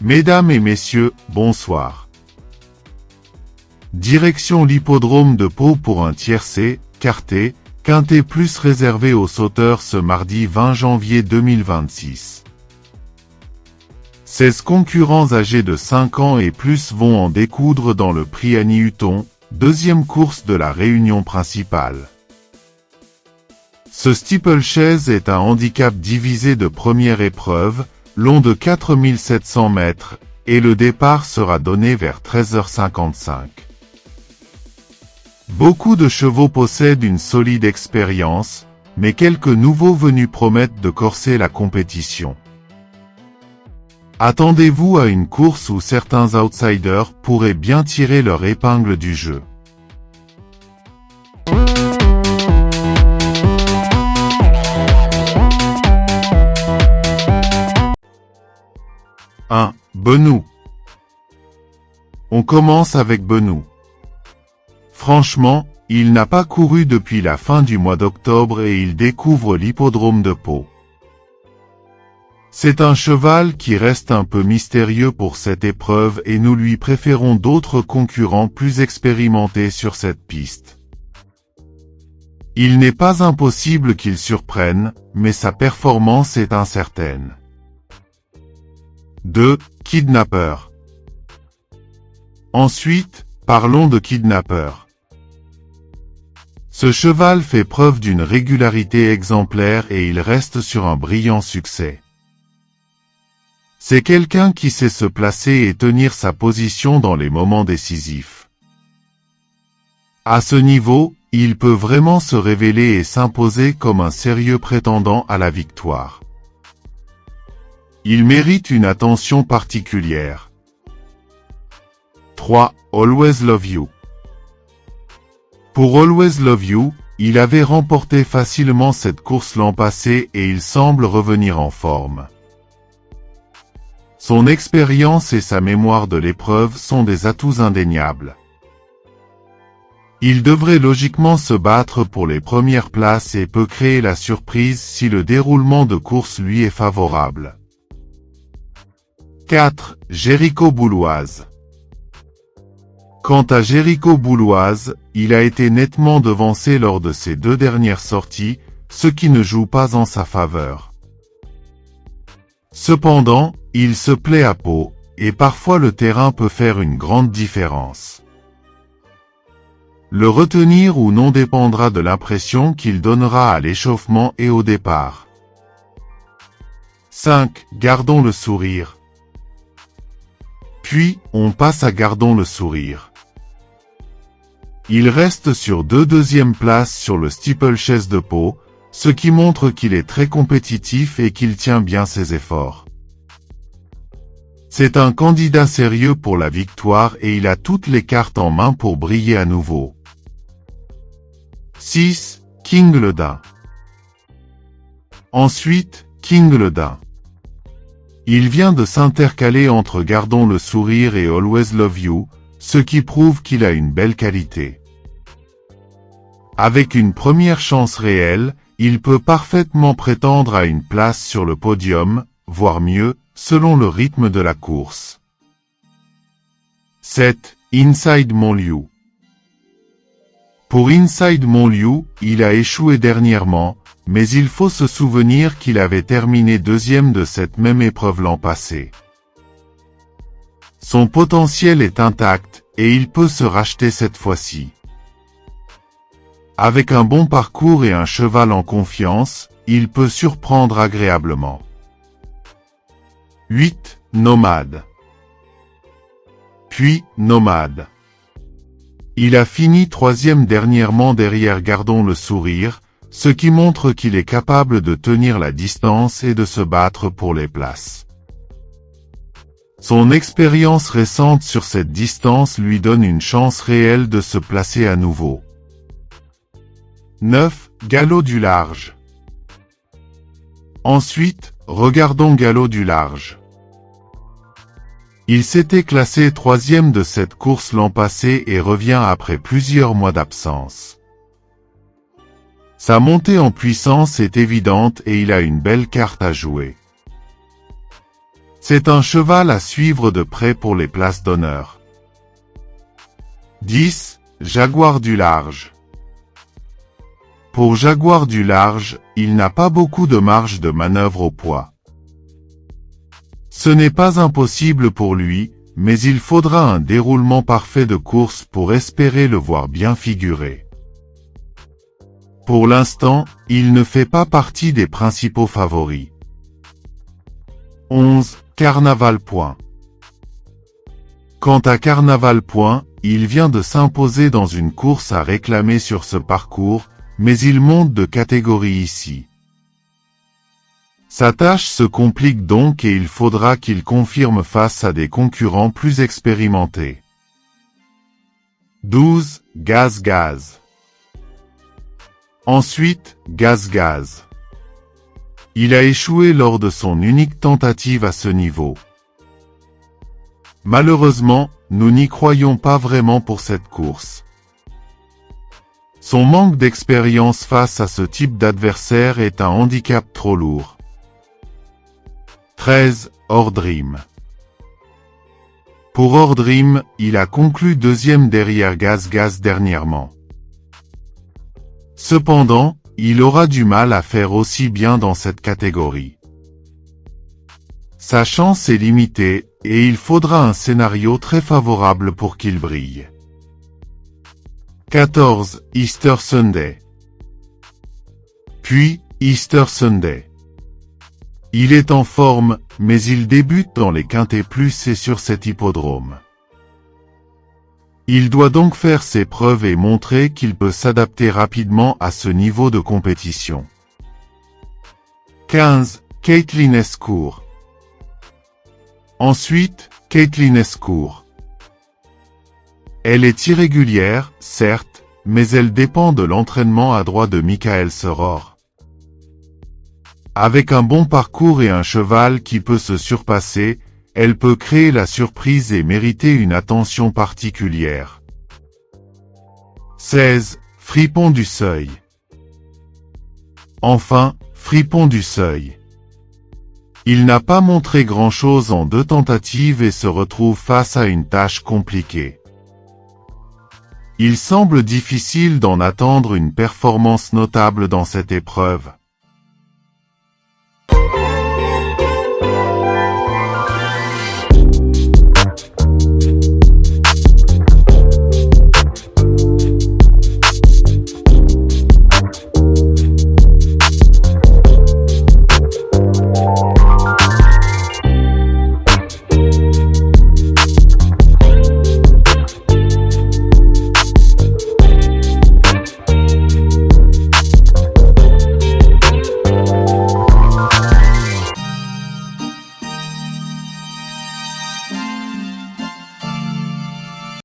Mesdames et messieurs, bonsoir. Direction l'hippodrome de Pau pour un tiercé, quarté, quintet plus réservé aux sauteurs ce mardi 20 janvier 2026. 16 concurrents âgés de 5 ans et plus vont en découdre dans le prix Annie Hutton, deuxième course de la réunion principale. Ce steeplechase est un handicap divisé de première épreuve, long de 4700 mètres, et le départ sera donné vers 13h55. Beaucoup de chevaux possèdent une solide expérience, mais quelques nouveaux venus promettent de corser la compétition. Attendez-vous à une course où certains outsiders pourraient bien tirer leur épingle du jeu. Benou. On commence avec Benou. Franchement, il n'a pas couru depuis la fin du mois d'octobre et il découvre l'hippodrome de Pau. C'est un cheval qui reste un peu mystérieux pour cette épreuve et nous lui préférons d'autres concurrents plus expérimentés sur cette piste. Il n'est pas impossible qu'il surprenne, mais sa performance est incertaine. 2. Kidnapper. Ensuite, parlons de Kidnapper. Ce cheval fait preuve d'une régularité exemplaire et il reste sur un brillant succès. C'est quelqu'un qui sait se placer et tenir sa position dans les moments décisifs. À ce niveau, il peut vraiment se révéler et s'imposer comme un sérieux prétendant à la victoire. Il mérite une attention particulière. 3. Always Love You. Pour Always Love You, il avait remporté facilement cette course l'an passé et il semble revenir en forme. Son expérience et sa mémoire de l'épreuve sont des atouts indéniables. Il devrait logiquement se battre pour les premières places et peut créer la surprise si le déroulement de course lui est favorable. 4. Jericho Bouloise. Quant à Jericho Bouloise, il a été nettement devancé lors de ses 2 dernières sorties, ce qui ne joue pas en sa faveur. Cependant, il se plaît à Pau, et parfois le terrain peut faire une grande différence. Le retenir ou non dépendra de l'impression qu'il donnera à l'échauffement et au départ. 5. Gardons le sourire. Puis, on passe à Gardons le sourire. Il reste sur 2 deuxièmes places sur le steeplechase de Pau, ce qui montre qu'il est très compétitif et qu'il tient bien ses efforts. C'est un candidat sérieux pour la victoire et il a toutes les cartes en main pour briller à nouveau. 6. King Le Dain. Ensuite, King Le Dain. Il vient de s'intercaler entre Gardons le sourire et Always Love You, ce qui prouve qu'il a une belle qualité. Avec une première chance réelle, il peut parfaitement prétendre à une place sur le podium, voire mieux, selon le rythme de la course. 7. Inside Montlieu. Pour Inside Montlieu, il a échoué dernièrement, mais il faut se souvenir qu'il avait terminé 2e de cette même épreuve l'an passé. Son potentiel est intact, et il peut se racheter cette fois-ci. Avec un bon parcours et un cheval en confiance, il peut surprendre agréablement. 8. Nomade. Puis, Nomade. Il a fini 3e dernièrement derrière Gardons le sourire, ce qui montre qu'il est capable de tenir la distance et de se battre pour les places. Son expérience récente sur cette distance lui donne une chance réelle de se placer à nouveau. 9. Galop du large. Ensuite, regardons Galop du large. Il s'était classé 3e de cette course l'an passé et revient après plusieurs mois d'absence. Sa montée en puissance est évidente et il a une belle carte à jouer. C'est un cheval à suivre de près pour les places d'honneur. 10. Jaguar du large. Pour Jaguar du large, il n'a pas beaucoup de marge de manœuvre au poids. Ce n'est pas impossible pour lui, mais il faudra un déroulement parfait de course pour espérer le voir bien figurer. Pour l'instant, il ne fait pas partie des principaux favoris. 11. Carnaval Point. Quant à Carnaval Point, il vient de s'imposer dans une course à réclamer sur ce parcours, mais il monte de catégorie ici. Sa tâche se complique donc et il faudra qu'il confirme face à des concurrents plus expérimentés. 12. Gaz Gaz. Ensuite, Gaz Gaz. Il a échoué lors de son unique tentative à ce niveau. Malheureusement, nous n'y croyons pas vraiment pour cette course. Son manque d'expérience face à ce type d'adversaire est un handicap trop lourd. 13. Ordream. Pour Ordream, il a conclu deuxième derrière Gaz Gaz dernièrement. Cependant, il aura du mal à faire aussi bien dans cette catégorie. Sa chance est limitée, et il faudra un scénario très favorable pour qu'il brille. 14. Easter Sunday. Puis, Easter Sunday. Il est en forme, mais il débute dans les quintés plus et sur cet hippodrome. Il doit donc faire ses preuves et montrer qu'il peut s'adapter rapidement à ce niveau de compétition. 15. Caitlin Escour. Ensuite, Caitlin Escour. Elle est irrégulière, certes, mais elle dépend de l'entraînement adroit de Michael Seror. Avec un bon parcours et un cheval qui peut se surpasser, elle peut créer la surprise et mériter une attention particulière. 16. Fripon du Seuil. Enfin, Fripon du Seuil. Il n'a pas montré grand-chose en 2 tentatives et se retrouve face à une tâche compliquée. Il semble difficile d'en attendre une performance notable dans cette épreuve.